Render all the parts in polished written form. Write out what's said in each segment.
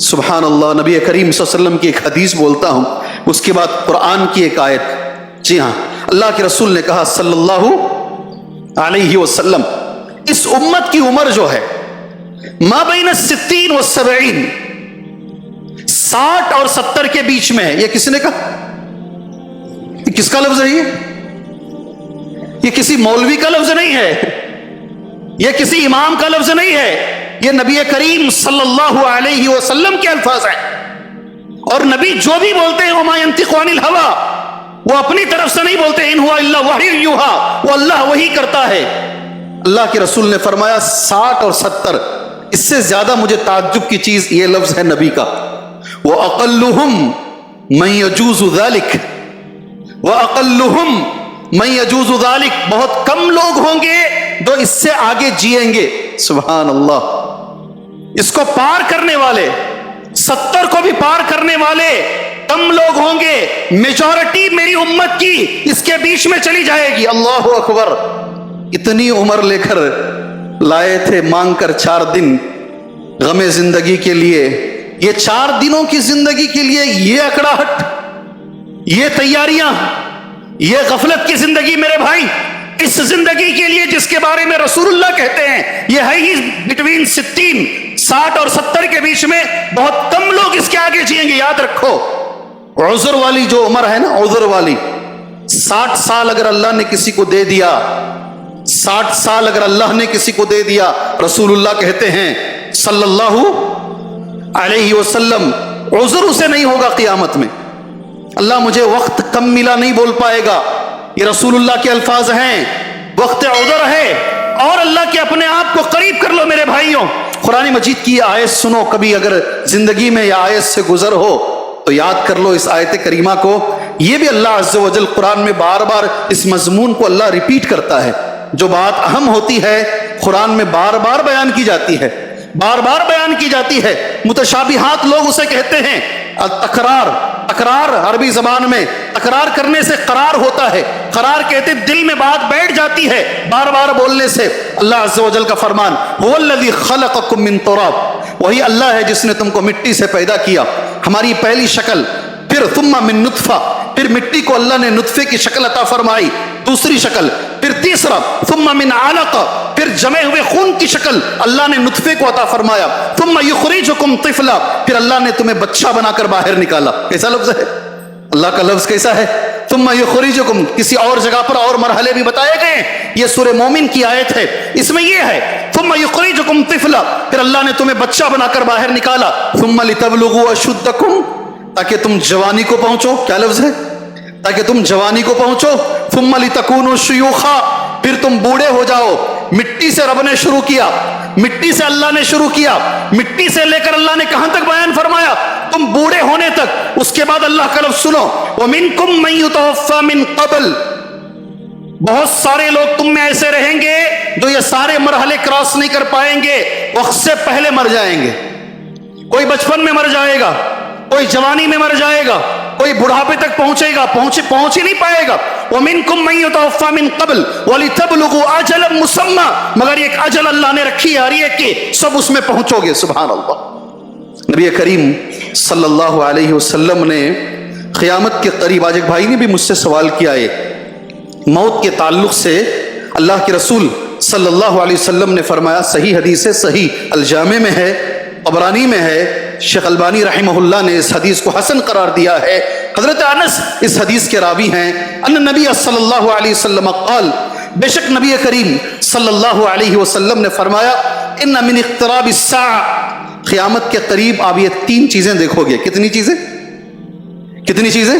سبحان اللہ. نبی کریم صلی اللہ علیہ وسلم کی ایک حدیث بولتا ہوں, اس کے بعد قرآن کی ایک آیت. جی ہاں, اللہ کے رسول نے کہا صلی اللہ علیہ وسلم, اس امت کی عمر جو ہے ما بین الستین والسبعین, 60 اور 70 کے بیچ میں ہے. یہ کس نے کہا؟ یہ کس کا لفظ ہے؟ یہ کسی مولوی کا لفظ نہیں ہے, یہ کسی امام کا لفظ نہیں ہے, یہ نبی کریم صلی اللہ علیہ وسلم کے الفاظ ہیں. اور نبی جو بھی بولتے ہیں وما ينطق عن الهوى, وہ اپنی طرف سے نہیں بولتے, ان هو الا وحی یوحى, وہ اللہ وحی کرتا ہے. اللہ کے رسول نے فرمایا 60 اور 70, اس سے زیادہ مجھے تعجب کی چیز یہ لفظ ہے نبی کا, وَأَقَلُّهُمْ مَنْ يَجُوزُ ذَلِكَ, وَأَقَلُّهُمْ مَنْ يَجُوزُ ذَلِكَ, بہت کم لوگ ہوں گے جو اس سے آگے جیئیں گے. سبحان اللہ. اس کو پار کرنے والے, 70 کو بھی پار کرنے والے کم لوگ ہوں گے, میجورٹی میری امت کی اس کے بیچ میں چلی جائے گی. اللہ اکبر. اتنی عمر لے کر لائے تھے مانگ کر 4 دن غم زندگی کے لیے, یہ 4 دنوں کی زندگی کے لیے یہ اکڑاہٹ, یہ تیاریاں, یہ غفلت کی زندگی میرے بھائی, اس زندگی کے لیے جس کے بارے میں رسول اللہ کہتے ہیں یہ ہے ہی بٹوین 60 اور 70 کے بیچ میں, بہت کم لوگ اس کے آگے جیئیں گے. یاد رکھو, عذر والی جو عمر ہے نا, عذر والی 60 سال اگر اللہ نے کسی کو دے دیا, 60 سال اگر اللہ نے کسی کو دے دیا, رسول اللہ کہتے ہیں صلی اللہ علیہ وسلم, عذر اسے نہیں ہوگا قیامت میں. اللہ مجھے وقت کم ملا نہیں بول پائے گا, یہ رسول اللہ کے الفاظ ہیں, وقت عذر ہے. اور اللہ کے اپنے آپ کو قریب کر لو میرے بھائیوں. قرآن مجید کی آیت سنو, کبھی اگر زندگی میں یہ آیت سے گزر ہو تو یاد کر لو اس آیت کریمہ کو. یہ بھی اللہ عز و جل قرآن میں بار بار اس مضمون کو اللہ ریپیٹ کرتا ہے. جو بات اہم ہوتی ہے قرآن میں بار بار بیان کی جاتی ہے, بار بار بیان کی جاتی ہے. متشابہات لوگ اسے کہتے ہیں تکرار. تکرار عربی زبان میں تکرار کرنے سے قرار ہوتا ہے. قرار کہتے دل میں بات بیٹھ جاتی ہے بار بار بولنے سے. اللہ عز و جل کا فرمان هو الذی خلقکم من تراب, وہی اللہ ہے جس نے تم کو مٹی سے پیدا کیا, ہماری پہلی شکل. پھر ثم من نطفہ, پھر مٹی کو اللہ نے نطفے کی شکل عطا فرمائی, دوسری شکل. پھر تیسرا ثم من علقہ, پھر جمے ہوئے خون کی شکل اللہ نے نطفے کو عطا فرمایا. ثم یخرجکم طفلا, پھر اللہ نے تمہیں بچہ بنا کر باہر نکالا. کیسا لفظ ہے اللہ کا لفظ, کیسا ہے؟ ثم یخرجکم. کسی اور جگہ پر اور مرحلے بھی بتائے گئے, یہ سورہ مومن کی آیت ہے, اس میں یہ ہے ثم یخرجکم طفلا, پھر اللہ نے تمہیں بچہ بنا کر باہر نکالا. ثم لتبلغوا اشدکم, تاکہ تم جوانی کو پہنچو. کیا لفظ ہے؟ تاکہ تم جوانی کو پہنچو. ثم لتکونوا شیوخا, پھر تم بوڑھے ہو جاؤ. مٹی سے رب نے شروع کیا, مٹی سے اللہ نے شروع کیا, مٹی سے لے کر اللہ نے کہاں تک بیان فرمایا؟ تم بوڑھے ہونے تک. اس کے بعد اللہ کا لفظ سنو, وَمِنْكُمْ مَنْ يُتَوَفَّى مِنْ قَبْلِ, بہت سارے لوگ تم میں ایسے رہیں گے جو یہ سارے مرحلے کراس نہیں کر پائیں گے, وقت سے پہلے مر جائیں گے. کوئی بچپن میں مر جائے گا, کوئی جوانی میں مر جائے گا, کوئی بڑھاپے تک پہنچے گا, پہنچ ہی نہیں پائے گا. وَمِنْكُمْ مَنْ يُتَوَفَّى مِنْ قَبْلِ وَلِتَبْلُغُوا أَجَلًا مُّسَمًّى, مگر ایک اجل اللہ نے رکھی ہے ہر ایک کی, سب اس میں پہنچو گے. سبحان اللہ. نبی کریم صلی اللہ علیہ وسلم نے قیامت کے قریب, آج ایک بھائی نے بھی مجھ سے سوال کیا ہے موت کے تعلق سے, اللہ کے رسول صلی اللہ علیہ وسلم نے فرمایا, صحیح حدیث ہے, صحیح الجامع میں ہے, طبرانی میں ہے, شیخ البانی رحمہ اللہ نے اس حدیث کو حسن قرار دیا ہے. حضرت انس اس حدیث کے راوی ہیں. ان نبی صلی اللہ علیہ وسلم قال, بے شک نبی کریم صلی اللہ علیہ وسلم نے فرمایا, ان من اقتراب الساعہ, قیامت کے قریب آپ یہ 3 چیزیں دیکھو گے. کتنی چیزیں؟ کتنی چیزیں؟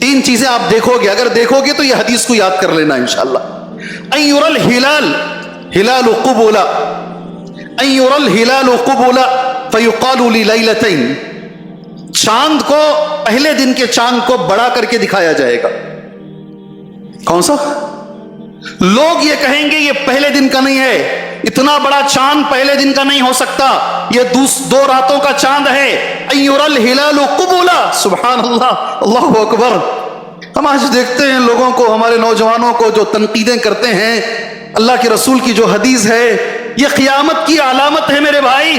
3 چیزیں آپ دیکھو گے. اگر دیکھو گے تو یہ حدیث کو یاد کر لینا انشاءاللہ. ان یرى الهلال هلال قبولا, ان یرى الهلال قبولا فیقال للیلتین, چاند کو پہلے دن کے چاند کو بڑا کر کے دکھایا جائے گا. کون سا؟ لوگ یہ کہیں گے یہ پہلے دن کا نہیں ہے, اتنا بڑا چاند پہلے دن کا نہیں ہو سکتا, یہ 2 راتوں کا چاند ہے. ان یرى الهلال قبولا, سبحان اللہ, اللہ اکبر. ہم آج دیکھتے ہیں لوگوں کو, ہمارے نوجوانوں کو جو تنقیدیں کرتے ہیں, اللہ کے رسول کی جو حدیث ہے یہ قیامت کی علامت ہے میرے بھائی.